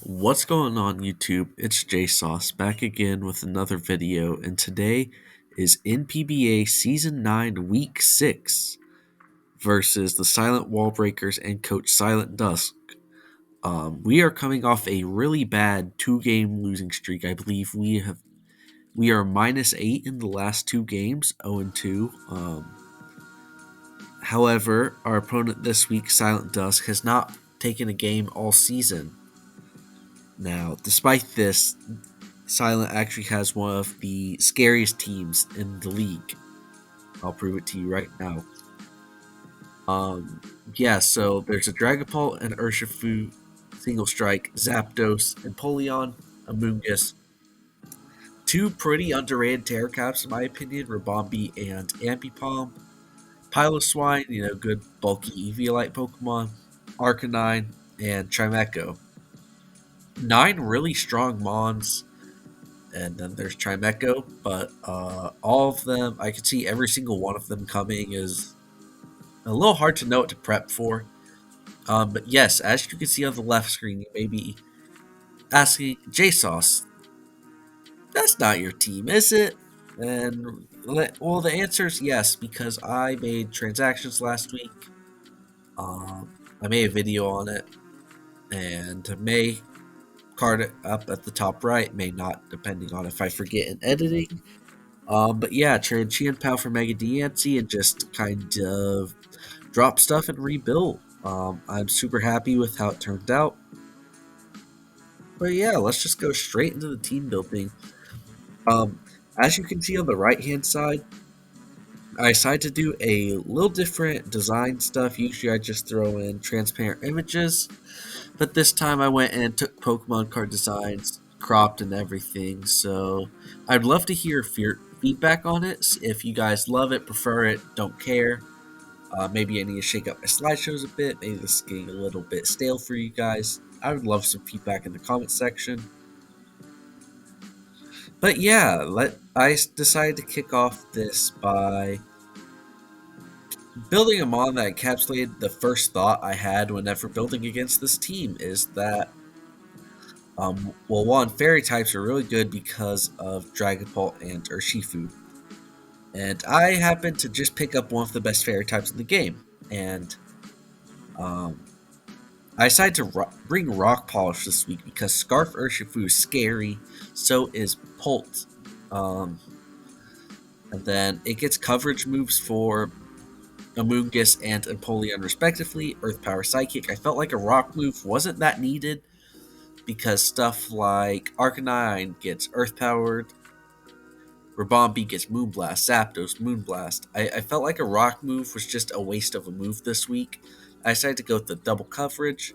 What's going on YouTube? It's JSauce back again with another video, and today is NPBA Season 9 Week 6 versus the Silent Wallbreakers and Coach SilentDusk. We are coming off a really bad two-game losing streak. I believe we are -8 in the last two games, 0-2. However, our opponent this week, SilentDusk, has not taken a game all season. Now, despite this, Silent actually has one of the scariest teams in the league. I'll prove it to you right now. Yeah, so there's a Dragapult and Urshifu, Single Strike, Zapdos, and Polion, Amoonguss. Two pretty underrated Terra Caps, in my opinion, Rabombi and Ambipom. Piloswine, good bulky Eviolite Pokemon. Arcanine, and Trimeco. 9 really strong Mons, and then there's Trimeco, but all of them, I could see every single one of them coming is a little hard to know what to prep for. But yes, as you can see on the left screen, you may be asking, JSauce, that's not your team, is it? And, well, the answer is yes, because I made transactions last week. I made a video on it, and may card it up at the top right, may not, depending on if I forget in editing. But yeah, trade Chien-Pao for Mega Diancie and just kind of drop stuff and rebuild. I'm super happy with how it turned out. But yeah, let's just go straight into the team building. As you can see on the right-hand side, I decided to do a little different design stuff. Usually I just throw in transparent images, but this time I went and took Pokemon card designs, cropped and everything. So I'd love to hear feedback on it. If you guys love it, prefer it, don't care. Maybe I need to shake up my slideshows a bit. Maybe this is getting a little bit stale for you guys. I would love some feedback in the comment section. But yeah, I decided to kick off this by building a mon that encapsulated the first thought I had whenever building against this team, is that, well, one, fairy types are really good because of Dragapult and Urshifu. And I happened to just pick up one of the best fairy types in the game. And I decided to bring Rock Polish this week because Scarf Urshifu is scary, so is Pult. And then it gets coverage moves for Amoonguss and Empoleon respectively, Earth Power Psychic. I felt like a rock move wasn't that needed because stuff like Arcanine gets Earth Powered, Rabombi gets Moonblast, Zapdos, Moonblast. I felt like a rock move was just a waste of a move this week. I decided to go with the double coverage.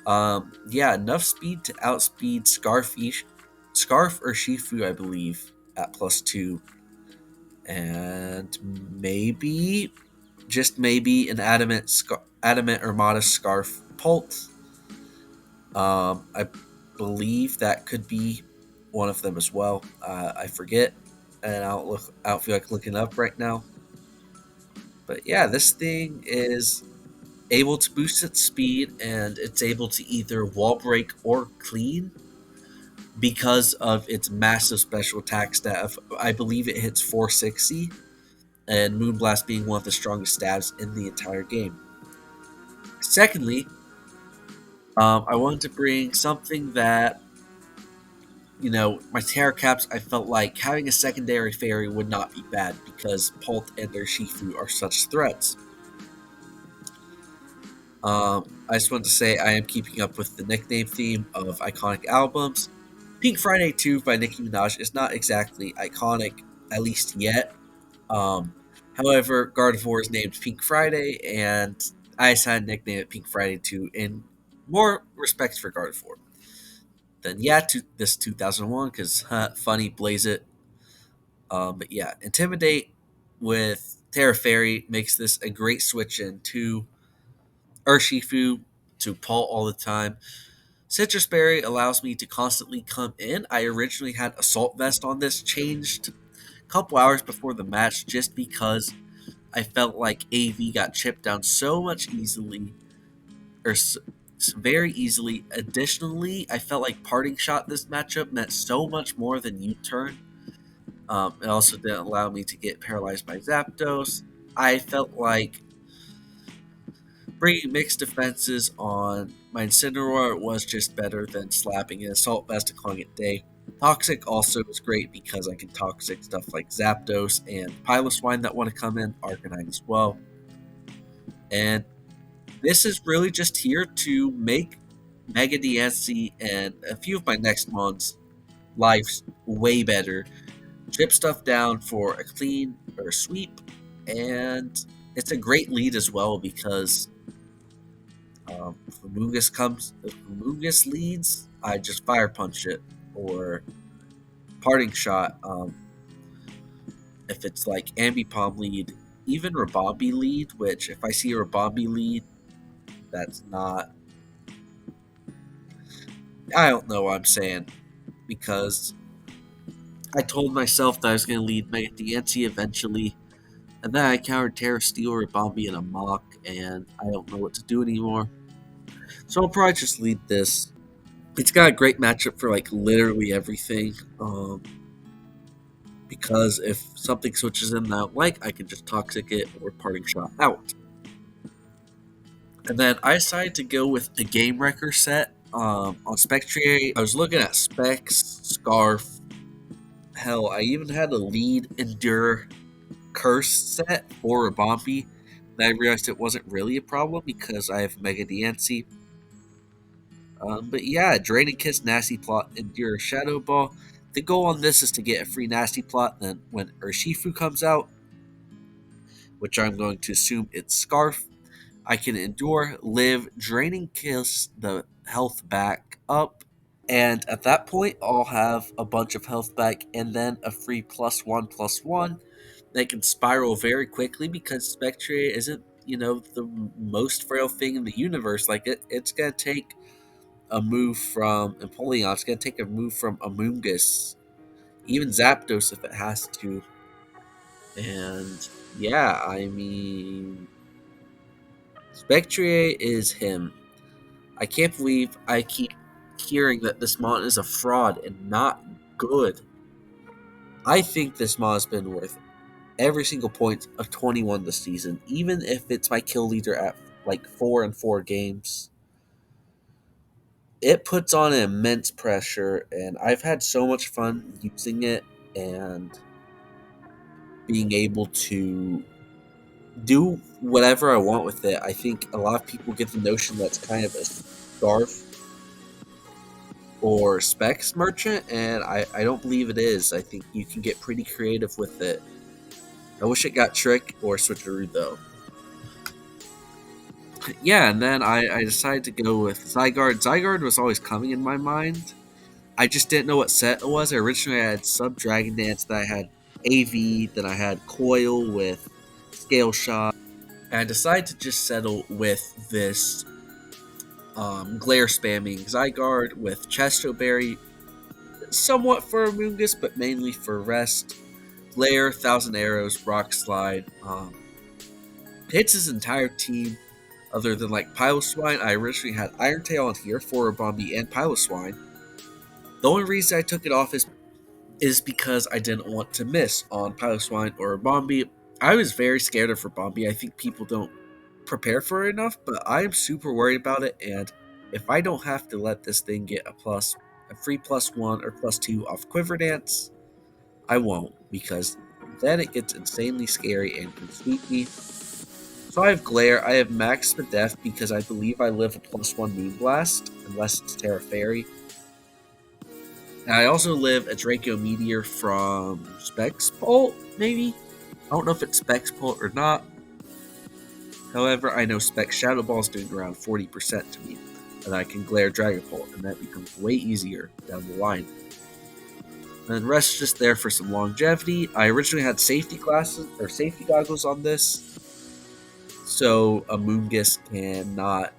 Yeah, enough speed to outspeed Scarf Urshifu, I believe, at +2. And maybe, just maybe, an Adamant Armada Scarf Pult. I believe that could be one of them as well. I forget, and I don't feel like looking up right now. But yeah, this thing is able to boost its speed, and it's able to either wall break or clean because of its massive special attack stat. I believe it hits 460, and Moonblast being one of the strongest stabs in the entire game. Secondly, I wanted to bring something that, my Terra Caps, I felt like having a secondary fairy would not be bad because Pult and Urshifu are such threats. I just wanted to say I am keeping up with the nickname theme of iconic albums. Pink Friday 2 by Nicki Minaj is not exactly iconic, at least yet. However, Gardevoir is named Pink Friday, and I decided to nickname it Pink Friday 2 in more respect for Gardevoir. Then, yeah, this 2001, because funny, blaze it. But yeah, Intimidate with Terra Fairy makes this a great switch into Urshifu to Paul all the time. Citrus Berry allows me to constantly come in. I originally had Assault Vest on this, changed a couple hours before the match just because I felt like AV got chipped down so much easily, or points very easily. Additionally, I felt like Parting Shot this matchup meant so much more than U-Turn. It also didn't allow me to get paralyzed by Zapdos. I felt like bringing mixed defenses on my Incineroar was just better than slapping an Assault Vest and calling it day. Toxic also was great because I can Toxic stuff like Zapdos and Piloswine that want to come in, Arcanine as well. And this is really just here to make Mega Diancie and a few of my next mons' lives way better. Chip stuff down for a clean or a sweep, and it's a great lead as well because if Mungus leads, I just Fire Punch it or Parting Shot. If it's like Ambipom lead, even Rabombi lead, which if I see a Rabombi lead, that's not. I don't know what I'm saying because I told myself that I was going to lead Mega Diancie eventually, and then I countered Terra Steel Rabombi in a mock, and I don't know what to do anymore. So I'll probably just lead this. It's got a great matchup for like literally everything. Because if something switches in that I don't like, I can just Toxic it or Parting Shot out. And then I decided to go with the Game Wrecker set on Spectrier. I was looking at Specs, Scarf. Hell, I even had a lead Endure Curse set for Rabombi. Then I realized it wasn't really a problem because I have Mega Diancie. But yeah, Draining Kiss, Nasty Plot, Endure Shadow Ball. The goal on this is to get a free Nasty Plot. Then when Urshifu comes out, which I'm going to assume it's Scarf, I can Endure, Live, Draining Kiss the health back up. And at that point, I'll have a bunch of health back and then a free +1/+1. They can spiral very quickly because Spectrier isn't, the most frail thing in the universe. Like, it's going to take a move from Empoleon. It's going to take a move from Amoonguss, even Zapdos if it has to. And yeah, I mean, Spectrier is him. I can't believe I keep hearing that this mon is a fraud and not good. I think this mon has been worth every single point of 21 this season, even if it's my kill leader at like 4 and 4 games. It puts on immense pressure, and I've had so much fun using it and being able to do whatever I want with it. I think a lot of people get the notion that's kind of a Scarf or Specs merchant, and I don't believe it is. I think you can get pretty creative with it. I wish it got Trick or Switcheroo, though. Yeah, and then I decided to go with Zygarde. Zygarde was always coming in my mind. I just didn't know what set it was. Originally, I had Sub Dragon Dance, then I had AV, then I had Coil with Scale Shot. And I decided to just settle with this Glare spamming Zygarde with Chesto Berry, somewhat for Amoonguss, but mainly for Rest. Glare, Thousand Arrows, Rock Slide. Hits his entire team, other than like Piloswine. I originally had Iron Tail on here for Rabombi and Piloswine. The only reason I took it off is because I didn't want to miss on Piloswine or Rabombi. I was very scared of Rabombi. I think people don't prepare for it enough, but I am super worried about it, and if I don't have to let this thing get a free +1 or +2 off Quiver Dance, I won't, because then it gets insanely scary and can sweep me. So I have Glare, I have Max Spadef because I believe I live a +1 Moonblast, unless it's Terra Fairy. And I also live a Draco Meteor from Specs Bolt, maybe? I don't know if it's Specs Bolt or not. However, I know Specs Shadow Ball is doing around 40% to me, and I can Glare Dragapult, and that becomes way easier down the line. And Rest just there for some longevity. I originally had safety goggles on this, so Amoonguss cannot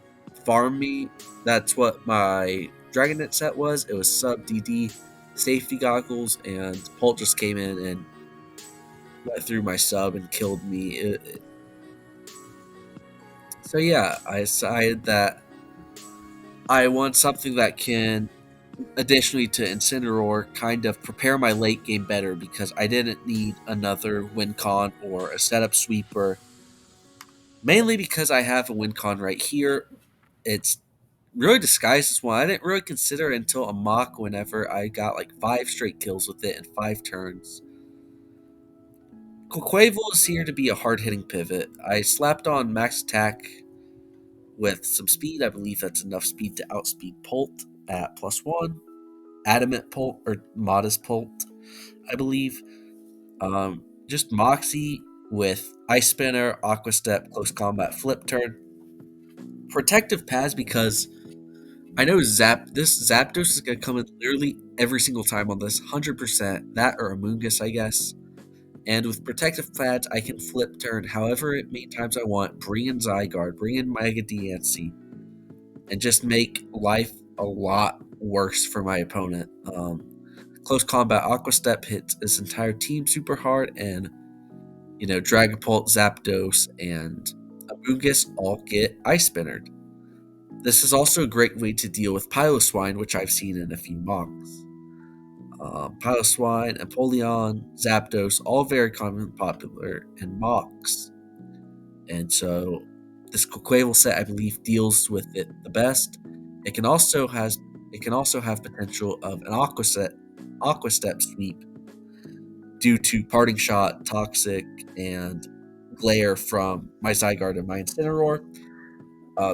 farm me. That's what my Dragonet set was. It was sub DD, safety goggles, and Pult just came in and went through my sub and killed me. So yeah, I decided that I want something that can, additionally to Incineroar, kind of prepare my late game better because I didn't need another win con or a setup sweeper. Mainly because I have a win con right here. It's really disguised as one. I didn't really consider it until a mock whenever I got like 5 straight kills with it in 5 turns. Quavel is here to be a hard hitting pivot. I slapped on max attack with some speed. I believe that's enough speed to outspeed Pult at +1. Adamant Pult or Modest Pult, I believe. Just Moxie with Ice Spinner, Aqua Step, Close Combat, Flip Turn. Protective Pads because I know this Zapdos is gonna come in literally every single time on this, 100%. That or Amoonguss, I guess. And with protective pads, I can flip turn however many times I want, bring in Zygarde, bring in Mega Diancie, and just make life a lot worse for my opponent. Close combat Aqua Step hits his entire team super hard, and Dragapult, Zapdos, and Amoonguss all get Ice Spinnered. This is also a great way to deal with Piloswine, which I've seen in a few mocks. Piloswine, Empoleon, Zapdos, all very common and popular in mocks. And so this Quavel set, I believe, deals with it the best. It can also have potential of an Aqua Step sweep due to Parting Shot, Toxic, and Glare from my Zygarde and my Incineroar.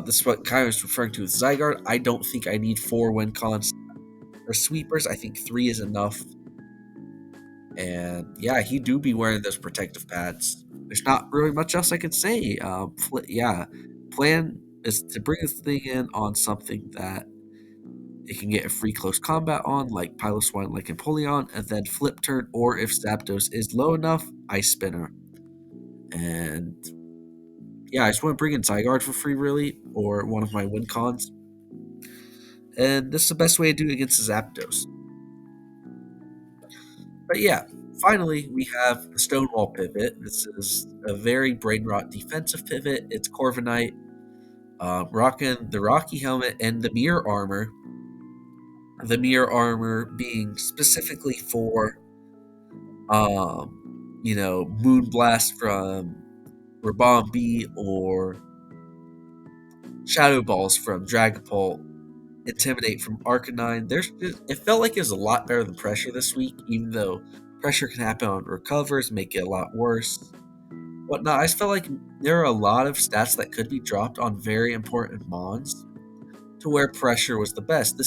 This is what Kai was referring to with Zygarde. I don't think I need 4 win cons or sweepers. I think 3 is enough. And yeah, he do be wearing those protective pads. There's not really much else I can say. Plan is to bring this thing in on something that it can get a free close combat on, like Piloswine, like Empoleon, and then flip turn, or if Zapdos is low enough, Ice Spinner. And yeah, I just want to bring in Zygarde for free, really, or one of my win cons. And this is the best way to do it against the Zapdos. But yeah, finally, we have the Stonewall pivot. This is a very brain rot defensive pivot. It's Corviknight, rocking the Rocky helmet and the mirror armor. The mirror armor being specifically for, Moonblast from Rabombi or Shadow Balls from Dragapult, Intimidate from Arcanine. It felt like it was a lot better than Pressure this week, even though Pressure can happen on recovers, make it a lot worse. Whatnot. I just felt like there are a lot of stats that could be dropped on very important Mons to where Pressure was the best.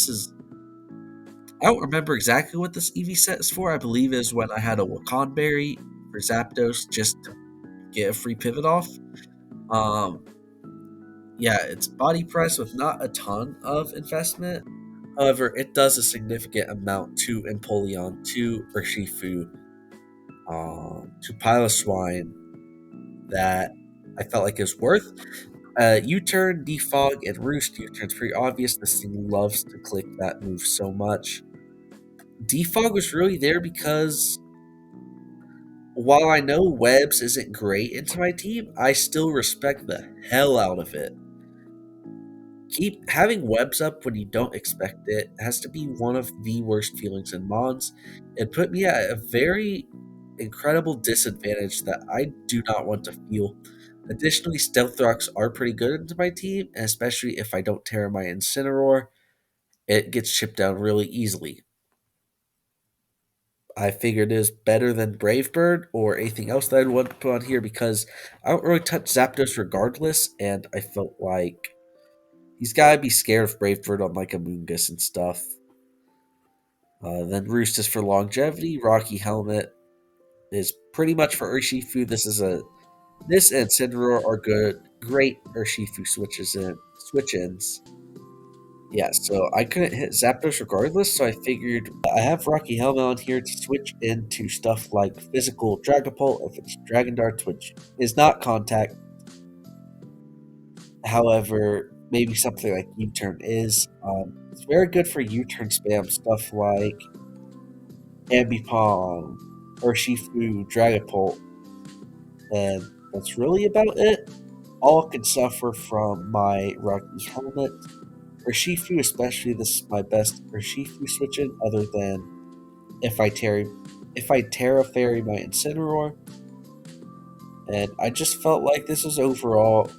I don't remember exactly what this EV set is for. I believe is when I had a Wakanberry for Zapdos just to get a free pivot off. Yeah, it's body press with not a ton of investment. However, it does a significant amount to Empoleon, to Urshifu, to Piloswine that I felt like is worth. U-turn, Defog, and Roost U-turn's pretty obvious. This thing loves to click that move so much. Defog was really there because while I know Webs isn't great into my team, I still respect the hell out of it. Keep having Webs up when you don't expect it has to be one of the worst feelings in Mons. It put me at a very incredible disadvantage that I do not want to feel. Additionally, Stealth Rocks are pretty good into my team, and especially if I don't tear my Incineroar, it gets chipped down really easily. I figured it is better than Brave Bird or anything else that I'd want to put on here because I don't really touch Zapdos regardless, and I felt like he's gotta be scared of Brave Bird on like Amoonguss and stuff. Then Roost is for longevity. Rocky Helmet is pretty much for Urshifu. This and Incineroar are great Urshifu switch-ins. Yeah, so I couldn't hit Zapdos regardless, so I figured I have Rocky Helmet on here to switch into stuff like physical Dragapult if it's Dragon Darts, which is not contact. However, maybe something like U-turn is. It's very good for U-turn spam stuff like Ambipom, Urshifu, Dragapult, and that's really about it. All can suffer from my Rocky Helmet. Urshifu, especially, this is my best Urshifu switch-in, other than if I Terra Fairy my Incineroar. And I just felt like this was overall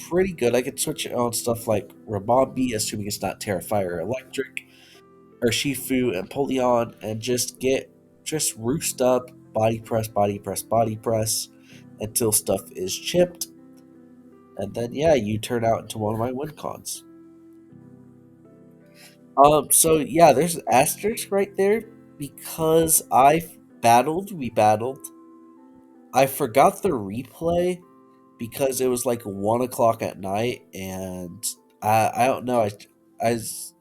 pretty good. I could switch it on stuff like Rabombi, assuming it's not Terra Fire or Electric, Urshifu, and Polion, and just roost up, body press, body press, until stuff is chipped. And then, yeah, you turn out into one of my win cons. So yeah, there's an asterisk right there because we battled. I forgot the replay because it was like 1 o'clock at night, and I don't know. I was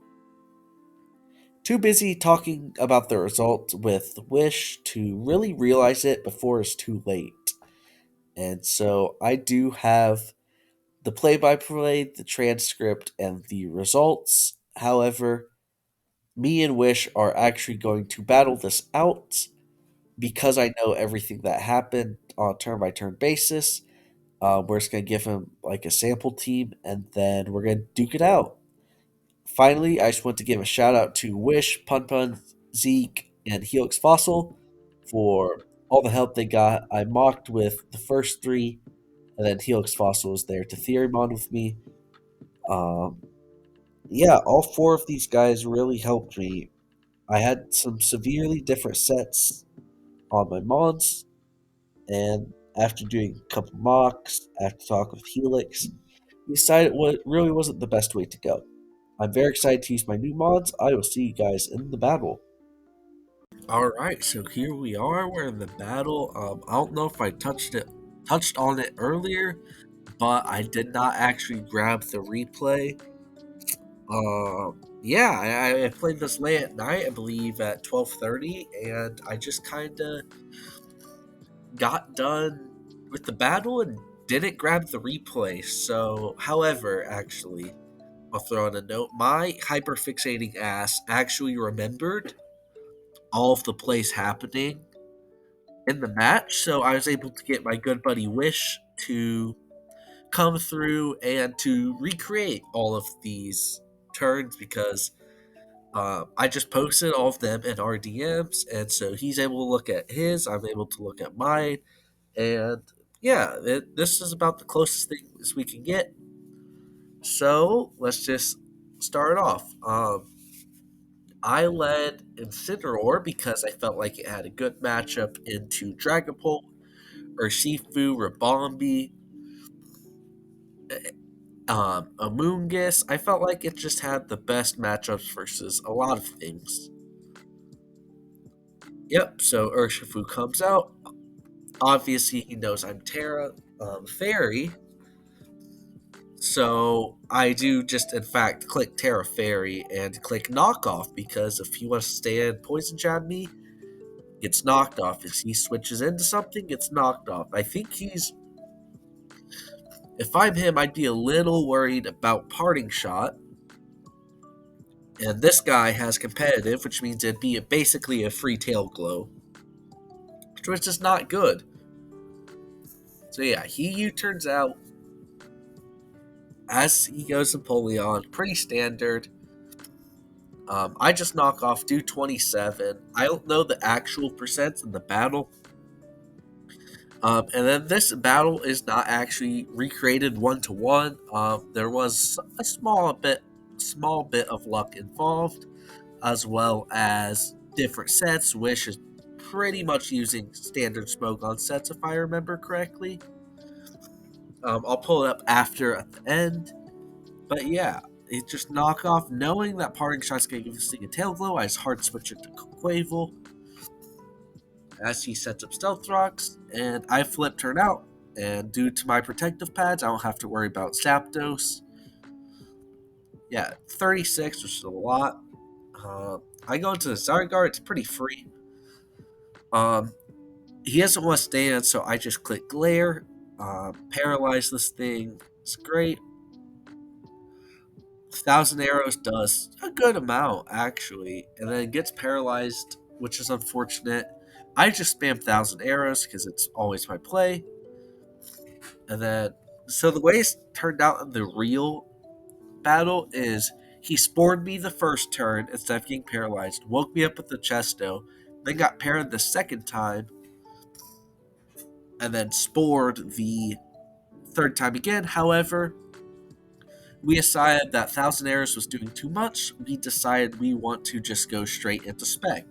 too busy talking about the result with Wish to really realize it before it's too late. And so I do have the play by play, the transcript, and the results. However, me and Wish are actually going to battle this out because I know everything that happened on a turn by turn basis. We're just going to give him like a sample team and then we're going to duke it out. Finally, I just want to give a shout out to Wish, Pun Pun, Zeke, and Helix Fossil for all the help they got. I mocked with the first three, and then Helix Fossil was there to Theory Bond with me. Um, yeah, all four of these guys really helped me. I had some severely different sets on my mods, and after doing a couple mocks, after talking with Helix, we decided what really wasn't the best way to go. I'm very excited to use my new mods. I will see you guys in the battle. All right, so here we are. We're in the battle. I don't know if I touched on it earlier, but I did not actually grab the replay. Yeah, I played this late at night. I believe at 12:30, and I just kind of got done with the battle and didn't grab the replay. So, however, actually, I'll throw in a note. My hyperfixating ass actually remembered all of the plays happening in the match, so I was able to get my good buddy Wish to come through and to recreate all of these turns because I just posted all of them in our DMs, and so he's able to look at his, I'm able to look at mine, and yeah, this is about the closest thing as we can get. So let's just start off. I led Incineroar because I felt like it had a good matchup into Dragapult, Urshifu, Rabombi, Amoonguss. I felt like it just had the best matchups versus a lot of things. Yep, so Urshifu comes out. Obviously, he knows I'm Terra Fairy, so I do just, in fact, click Terra Fairy and click Knockoff because if he wants to stay and Poison Jab me, gets knocked off. If he switches into something, gets knocked off. I think he's. If I'm him, I'd be a little worried about Parting Shot. And this guy has competitive, which means it'd be basically a free tail glow, which is not good. So yeah, he U-turns out as he goes Napoleon, pretty standard. I just knock off, do 27. I don't know the actual percents in the battle. And then this battle is not actually recreated 1-to-1. There was a small bit of luck involved, as well as different sets. Wish is pretty much using standard smoke on sets, if I remember correctly. I'll pull it up after at the end. But yeah, it just knock off, knowing that Parting Shot's going to give this thing a tail glow. I just hard switch it to Quavel as he sets up Stealth Rocks, and I flip turn out. And due to my protective pads, I don't have to worry about Zapdos. Yeah, 36, which is a lot. I go into the Zygarde, it's pretty free. He doesn't want to stand, so I just click Glare, paralyze this thing. It's great. 1,000 Arrows does a good amount, actually, and then gets paralyzed, which is unfortunate. I just spam 1,000 Arrows because it's always my play. And then, so the way it's turned out in the real battle is He spored me the first turn instead of getting paralyzed, woke me up with the chesto, then got parried the second time, and then spored the third time again. However, we decided that Thousand Arrows was doing too much. We decided we want to just go straight into spec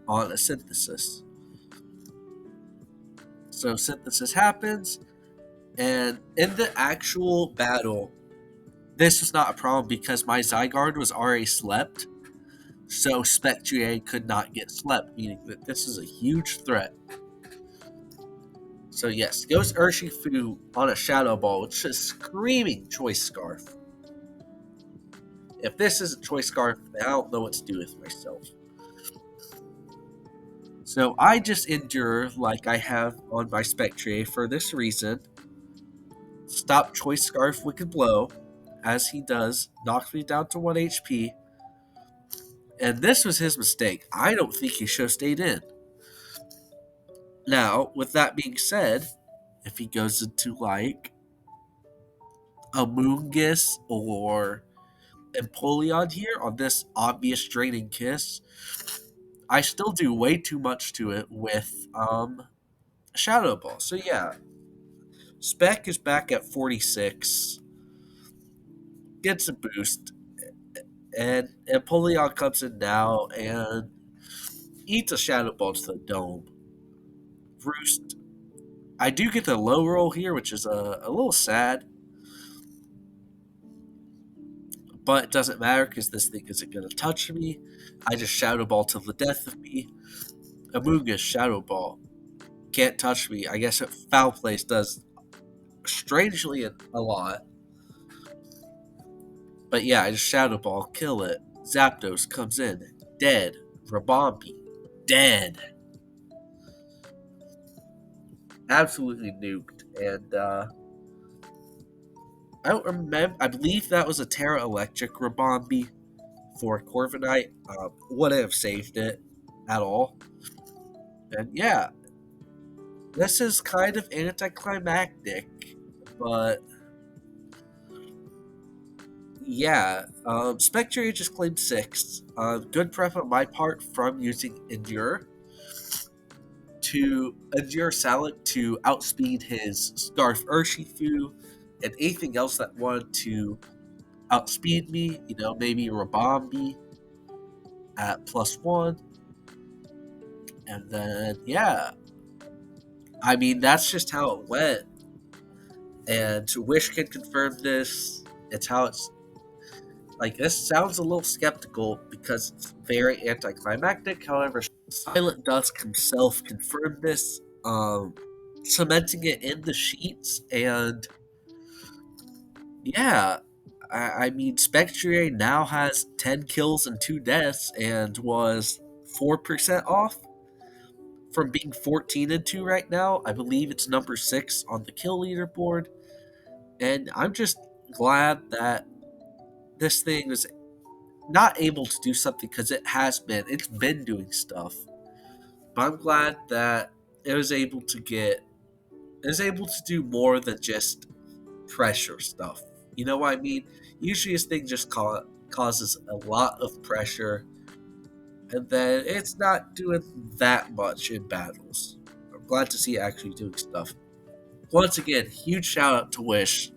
on a synthesis. So synthesis happens, and in the actual battle, this was not a problem because my Zygarde was already slept, so Spectrier could not get slept, meaning that this is a huge threat. So yes, goes Urshifu on a Shadow Ball, which is screaming Choice Scarf. If this isn't Choice Scarf, then I don't know what to do with myself. So I just endure like I have on my Spectrier for this reason. Stop Choice Scarf Wicked Blow, as he does, knocks me down to 1 HP. And this was his mistake. I don't think he should have stayed in. Now, with that being said, if he goes into like a Moongus or Empoleon here on this obvious Draining Kiss, I still do way too much to it with Shadow Ball. So yeah, Spec is back at 46, gets a boost, and Empoleon comes in now and eats a Shadow Ball to the dome. Roost, I do get the low roll here, which is a little sad, but it doesn't matter because this thing isn't going to touch me. I just Shadow Ball to the death of me. Amoonguss Shadow Ball. Can't touch me. I guess Foul Place does strangely a lot. But yeah, I just Shadow Ball, kill it. Zapdos comes in, dead. Rabombi, dead. Absolutely nuked. And I don't remember. I believe that was a Terra Electric Rabombi for Corviknight. Wouldn't have saved it at all. And yeah, this is kind of anticlimactic, but yeah, Spectre just claimed 6. Good prep on my part from using Endure to Endure Salad to outspeed his Scarf Urshifu and anything else that wanted to outspeed me. You know, maybe Rabombi at +1. And then, yeah, I mean, that's just how it went. And Wish can confirm this. It's how it's like. This sounds a little skeptical because it's very anticlimactic. However, SilentDusk himself confirmed this, cementing it in the sheets. And yeah, I mean, Spectre now has 10 kills and 2 deaths and was 4% off from being 14 and 2 right now. I believe it's number 6 on the kill leaderboard. And I'm just glad that this thing was not able to do something because it's been doing stuff. But I'm glad that it was able to do more than just pressure stuff. You know what I mean? Usually this thing just causes a lot of pressure, and then it's not doing that much in battles. I'm glad to see it actually doing stuff. Once again, huge shout out to Wish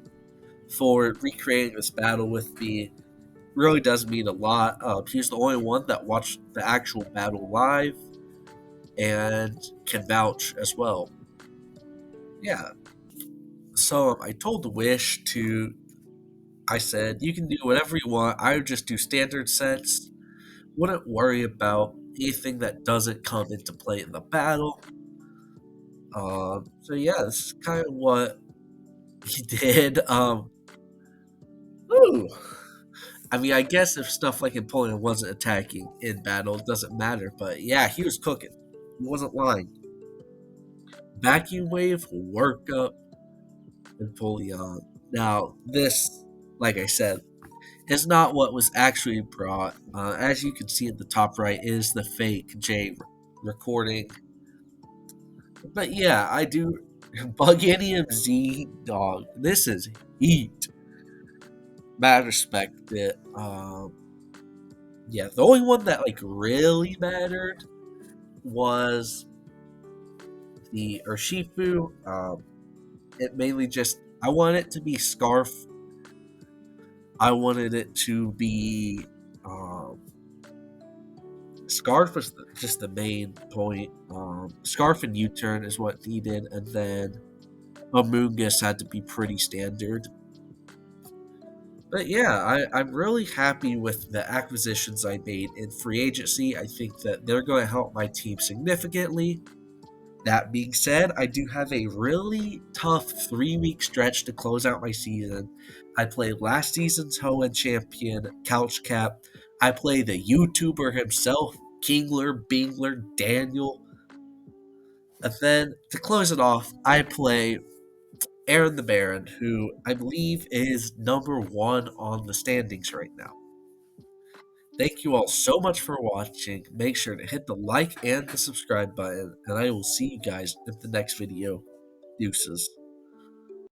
for recreating this battle with me. Really does mean a lot. He was the only one that watched the actual battle live and can vouch as well. Yeah. So I told Wish I said, you can do whatever you want. I would just do standard sets. Wouldn't worry about anything that doesn't come into play in the battle. So yeah, this is kind of what he did. Ooh. I mean, I guess if stuff like Empoleon wasn't attacking in battle, it doesn't matter. But yeah, he was cooking. He wasn't lying. Vacuum Wave, Work Up, Empoleon. Now, this, like I said, is not what was actually brought. As you can see in the top right is the fake J recording. But yeah, I do Buganium Z Dog. This is heat. mad respect it. Yeah, the only one that like really mattered was the Urshifu. It mainly just I wanted it to be Scarf. I wanted it to be um, Scarf was just the main point. Scarf and U-turn is what needed, and then Amoonguss had to be pretty standard. But yeah, I'm really happy with the acquisitions I made in free agency. I think that they're going to help my team significantly. That being said, I do have a really tough 3 week stretch to close out my season. I play last season's Hoenn champion, Couch Cap. I play the YouTuber himself, Kingler, Bingler, Daniel. And then to close it off, I play Aaron the Baron, who I believe is number one on the standings right now. Thank you all so much for watching. Make sure to hit the like and the subscribe button, and I will see you guys in the next video. Deuces.